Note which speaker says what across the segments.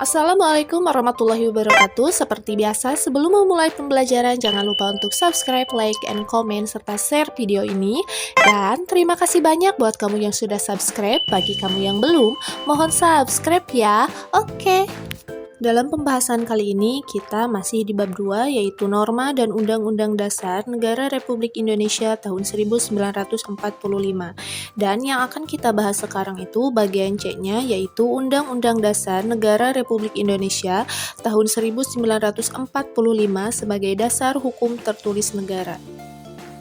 Speaker 1: Assalamualaikum warahmatullahi wabarakatuh. Seperti biasa, sebelum memulai pembelajaran, jangan lupa untuk subscribe, like, and comment, serta share video ini. Dan terima kasih banyak buat kamu yang sudah subscribe. Bagi kamu yang belum, mohon subscribe ya. Oke. Dalam pembahasan kali ini, kita masih di bab 2, yaitu Norma dan Undang-Undang Dasar Negara Republik Indonesia tahun 1945. Dan yang akan kita bahas sekarang itu bagian C-nya, yaitu Undang-Undang Dasar Negara Republik Indonesia tahun 1945 sebagai dasar hukum tertulis negara.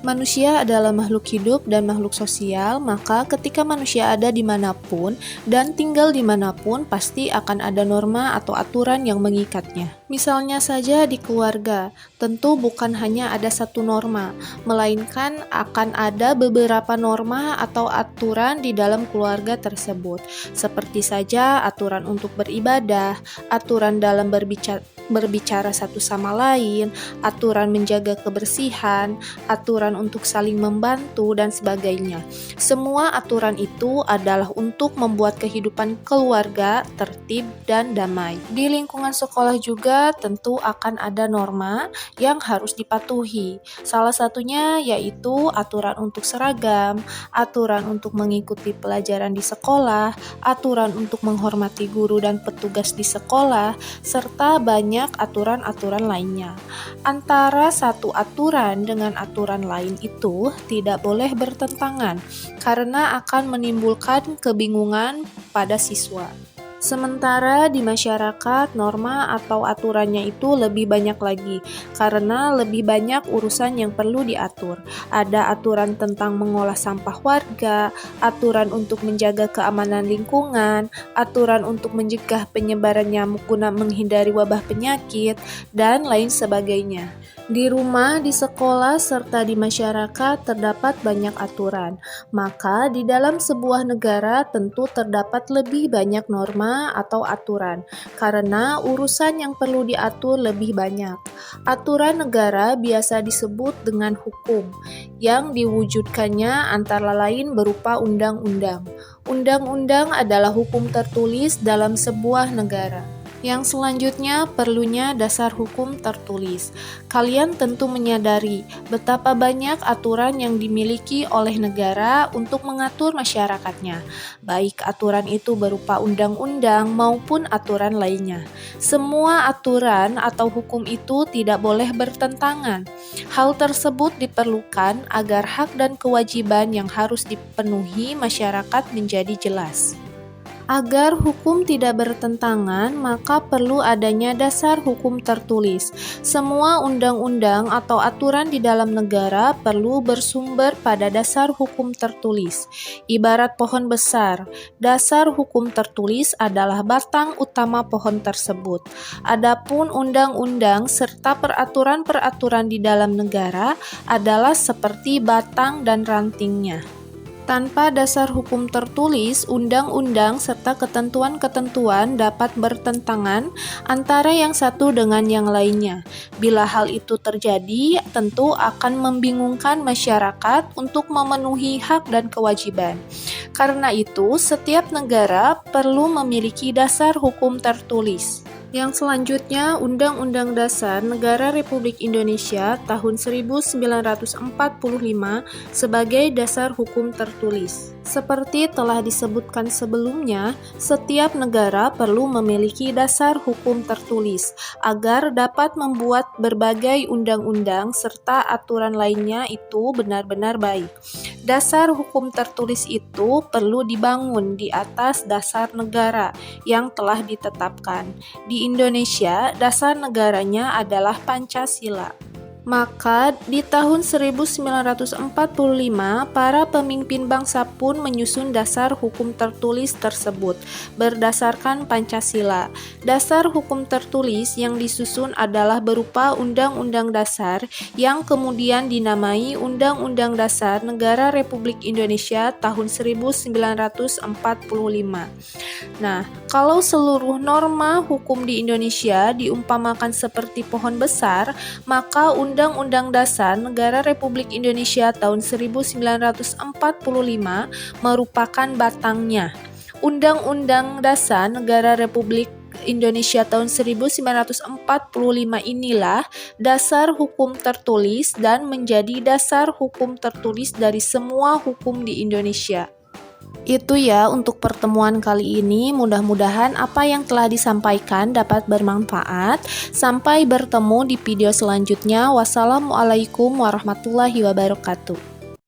Speaker 1: Manusia adalah makhluk hidup dan makhluk sosial, maka ketika manusia ada dimanapun dan tinggal dimanapun, pasti akan ada norma atau aturan yang mengikatnya. Misalnya saja di keluarga, tentu bukan hanya ada satu norma, melainkan akan ada beberapa norma atau aturan di dalam keluarga tersebut. Seperti saja aturan untuk beribadah, aturan dalam berbicara satu sama lain, aturan menjaga kebersihan, aturan untuk saling membantu, dan sebagainya. Semua aturan itu adalah untuk membuat kehidupan keluarga tertib dan damai. Di lingkungan sekolah juga tentu akan ada norma yang harus dipatuhi. Salah satunya yaitu aturan untuk seragam, aturan untuk mengikuti pelajaran di sekolah, aturan untuk menghormati guru dan petugas di sekolah, serta banyak aturan-aturan lainnya. Antara satu aturan dengan aturan lain itu tidak boleh bertentangan karena akan menimbulkan kebingungan pada siswa. Sementara di masyarakat, norma atau aturannya itu lebih banyak lagi, karena lebih banyak urusan yang perlu diatur. Ada aturan tentang mengolah sampah warga, aturan untuk menjaga keamanan lingkungan, aturan untuk mencegah penyebaran nyamuk guna menghindari wabah penyakit, dan lain sebagainya. Di rumah, di sekolah, serta di masyarakat terdapat banyak aturan. Maka di dalam sebuah negara tentu terdapat lebih banyak norma atau aturan, karena urusan yang perlu diatur lebih banyak. Aturan negara biasa disebut dengan hukum, yang diwujudkannya antara lain berupa undang-undang. Undang-undang adalah hukum tertulis dalam sebuah negara. Yang selanjutnya perlunya dasar hukum tertulis. Kalian tentu menyadari betapa banyak aturan yang dimiliki oleh negara untuk mengatur masyarakatnya, baik aturan itu berupa undang-undang maupun aturan lainnya. Semua aturan atau hukum itu tidak boleh bertentangan. Hal tersebut diperlukan agar hak dan kewajiban yang harus dipenuhi masyarakat menjadi jelas. Agar hukum tidak bertentangan, maka perlu adanya dasar hukum tertulis. Semua undang-undang atau aturan di dalam negara perlu bersumber pada dasar hukum tertulis. Ibarat pohon besar, dasar hukum tertulis adalah batang utama pohon tersebut. Adapun undang-undang serta peraturan-peraturan di dalam negara adalah seperti batang dan rantingnya. Tanpa dasar hukum tertulis, undang-undang serta ketentuan-ketentuan dapat bertentangan antara yang satu dengan yang lainnya. Bila hal itu terjadi, tentu akan membingungkan masyarakat untuk memenuhi hak dan kewajiban. Karena itu, setiap negara perlu memiliki dasar hukum tertulis. Yang selanjutnya, Undang-Undang Dasar Negara Republik Indonesia tahun 1945 sebagai dasar hukum tertulis. Seperti telah disebutkan sebelumnya, setiap negara perlu memiliki dasar hukum tertulis agar dapat membuat berbagai undang-undang serta aturan lainnya itu benar-benar baik. Dasar hukum tertulis itu perlu dibangun di atas dasar negara yang telah ditetapkan. Di Indonesia, dasar negaranya adalah Pancasila. Maka di tahun 1945, para pemimpin bangsa pun menyusun dasar hukum tertulis tersebut berdasarkan Pancasila. Dasar hukum tertulis yang disusun adalah berupa Undang-Undang Dasar yang kemudian dinamai Undang-Undang Dasar Negara Republik Indonesia tahun 1945. Nah, kalau seluruh norma hukum di Indonesia diumpamakan seperti pohon besar, maka Undang-Undang Dasar Negara Republik Indonesia tahun 1945 merupakan batangnya. Undang-Undang Dasar Negara Republik Indonesia tahun 1945 inilah dasar hukum tertulis dan menjadi dasar hukum tertulis dari semua hukum di Indonesia. Itu ya untuk pertemuan kali ini, mudah-mudahan apa yang telah disampaikan dapat bermanfaat. Sampai bertemu di video selanjutnya. Wassalamualaikum warahmatullahi wabarakatuh.